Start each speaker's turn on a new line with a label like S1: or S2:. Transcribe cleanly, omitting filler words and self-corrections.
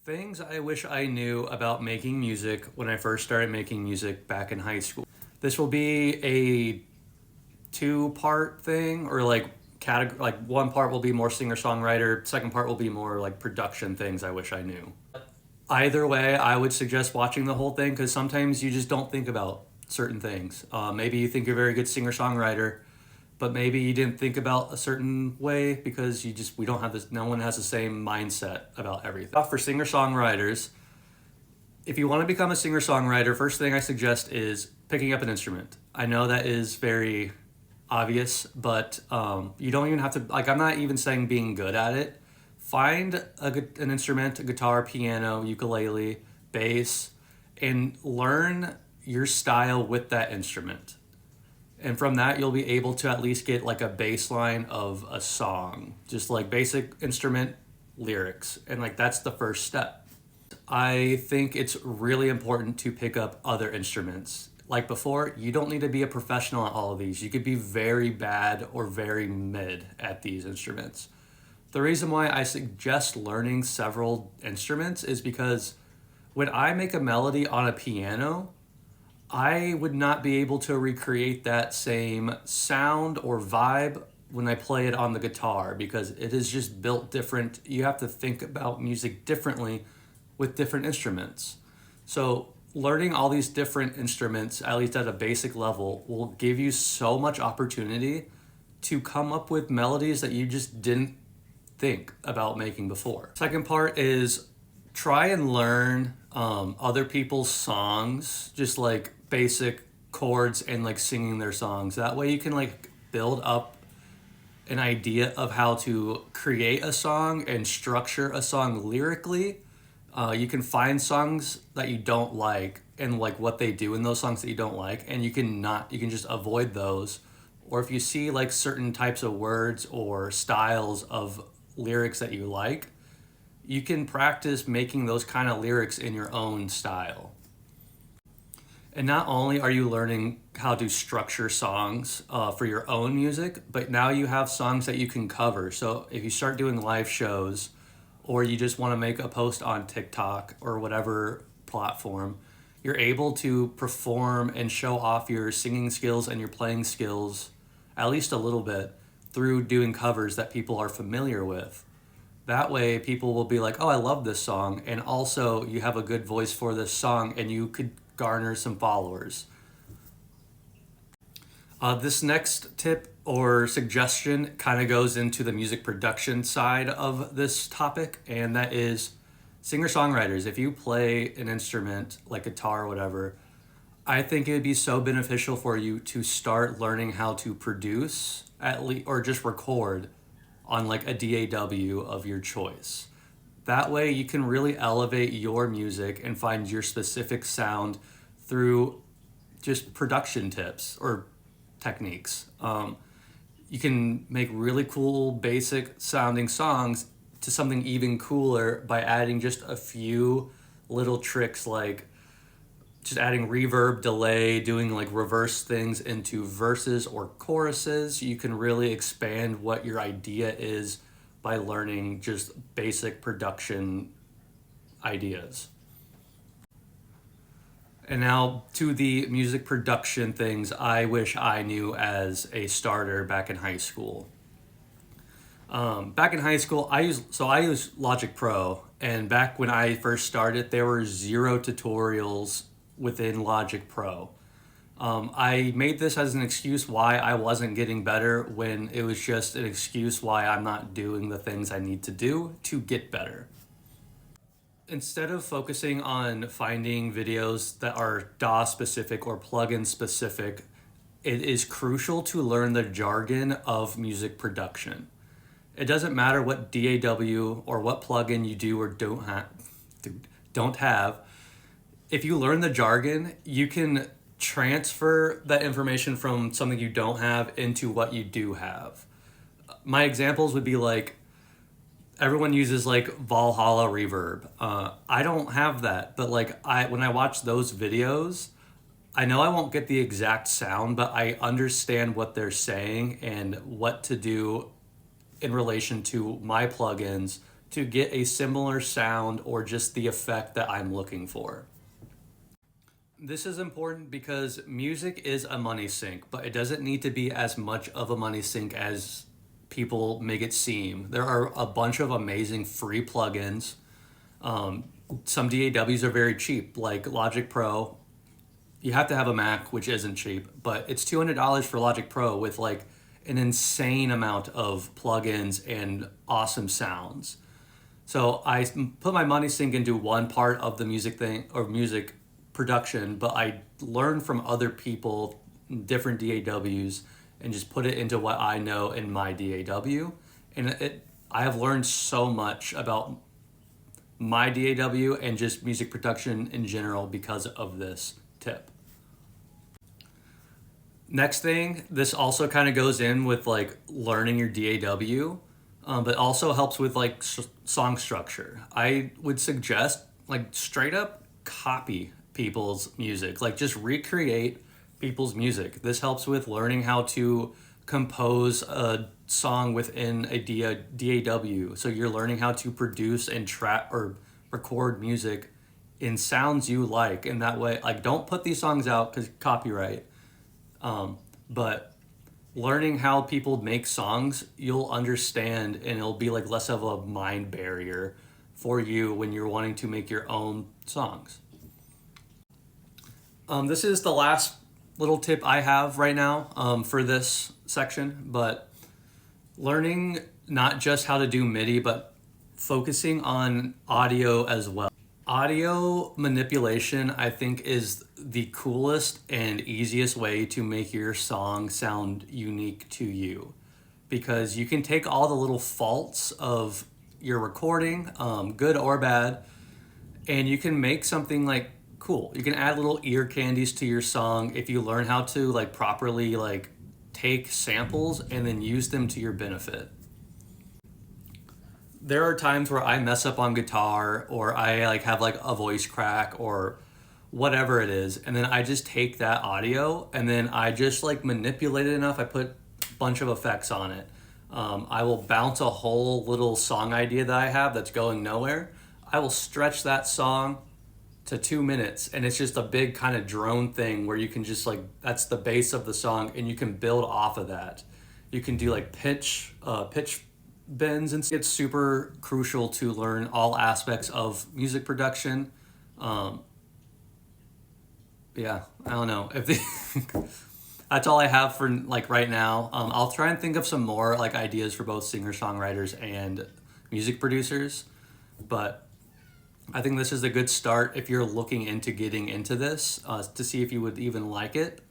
S1: Things I wish I knew about making music when I first started making music back in high school. This will be a two-part thing, or like category. Like one part will be more singer-songwriter, second part will be more like production things I wish I knew. Either way, I would suggest watching the whole thing because sometimes you just don't think about certain things. Maybe you think you're a very good singer-songwriter, but maybe you didn't think about a certain way because we don't have this, no one has the same mindset about everything. For singer songwriters, if you want to become a singer songwriter, first thing I suggest is picking up an instrument. I know that is very obvious, but you don't even have to, like, I'm not even saying being good at it. Find an instrument, a guitar, piano, ukulele, bass, and learn your style with that instrument. And from that, you'll be able to at least get like a baseline of a song, just like basic instrument lyrics. And like that's the first step. I think it's really important to pick up other instruments. Like before, you don't need to be a professional at all of these. You could be very bad or very mid at these instruments. The reason why I suggest learning several instruments is because when I make a melody on a piano, I would not be able to recreate that same sound or vibe when I play it on the guitar because it is just built different. You have to think about music differently with different instruments. So learning all these different instruments, at least at a basic level, will give you so much opportunity to come up with melodies that you just didn't think about making before. Second part is try and learn other people's songs, just like basic chords and like singing their songs. That way you can like build up an idea of how to create a song and structure a song lyrically. You can find songs that you don't like and like what they do in those songs that you don't like, and you can just avoid those. Or if you see like certain types of words or styles of lyrics that you like, you can practice making those kind of lyrics in your own style. And not only are you learning how to structure songs for your own music, but now you have songs that you can cover. So if you start doing live shows or you just want to make a post on TikTok or whatever platform, you're able to perform and show off your singing skills and your playing skills, at least a little bit, through doing covers that people are familiar with. That way people will be like, oh, I love this song. And also you have a good voice for this song and you could garner some followers. This next tip or suggestion kind of goes into the music production side of this topic, and that is singer-songwriters. If you play an instrument like guitar or whatever, I think it would be so beneficial for you to start learning how to produce at least, or just record on like a DAW of your choice. That way you can really elevate your music and find your specific sound through just production tips or techniques. You can make really cool basic sounding songs to something even cooler by adding just a few little tricks, like just adding reverb, delay, doing like reverse things into verses or choruses. You can really expand what your idea is by learning just basic production ideas. And now to the music production things I wish I knew as a starter back in high school. Back in high school, I use Logic Pro, and back when I first started, there were 0 tutorials within Logic Pro. I made this as an excuse why I wasn't getting better, when it was just an excuse why I'm not doing the things I need to do to get better. Instead of focusing on finding videos that are DAW specific or plugin specific, it is crucial to learn the jargon of music production. It doesn't matter what DAW or what plugin you do or don't have. If you learn the jargon, you can transfer that information from something you don't have into what you do have. My examples would be like, everyone uses like Valhalla reverb. I don't have that, but like when I watch those videos, I know I won't get the exact sound, but I understand what they're saying and what to do in relation to my plugins to get a similar sound or just the effect that I'm looking for. This is important because music is a money sink, but it doesn't need to be as much of a money sink as people make it seem. There are a bunch of amazing free plugins. Some DAWs are very cheap, like Logic Pro. You have to have a Mac, which isn't cheap, but it's $200 for Logic Pro with like an insane amount of plugins and awesome sounds. So I put my money sink into one part of the music thing or music production, but I learned from other people, different DAWs, and just put it into what I know in my DAW. And I have learned so much about my DAW and just music production in general because of this tip. Next thing, this also kind of goes in with like learning your DAW, but also helps with like song structure. I would suggest like straight up copy people's music, like just recreate people's music. This helps with learning how to compose a song within a DAW. So you're learning how to produce and track or record music in sounds you like. And that way, like, don't put these songs out because copyright. But learning how people make songs, you'll understand, and it'll be like less of a mind barrier for you when you're wanting to make your own songs. This is the last little tip I have right now for this section, but learning not just how to do MIDI, but focusing on audio as well. Audio manipulation, I think, is the coolest and easiest way to make your song sound unique to you, because you can take all the little faults of your recording, good or bad, and you can make something like cool. You can add little ear candies to your song if you learn how to like properly like take samples and then use them to your benefit. There are times where I mess up on guitar or I like have like a voice crack or whatever it is, and then I just take that audio and then I just like manipulate it enough. I put a bunch of effects on it. I will bounce a whole little song idea that I have that's going nowhere. I will stretch that song to 2 minutes, and it's just a big kind of drone thing where you can just like, that's the base of the song and you can build off of that. You can do like pitch bends, and it's super crucial to learn all aspects of music production. Yeah, I don't know if that's all I have for like right now. I'll try and think of some more like ideas for both singer-songwriters and music producers, but I think this is a good start if you're looking into getting into this to see if you would even like it.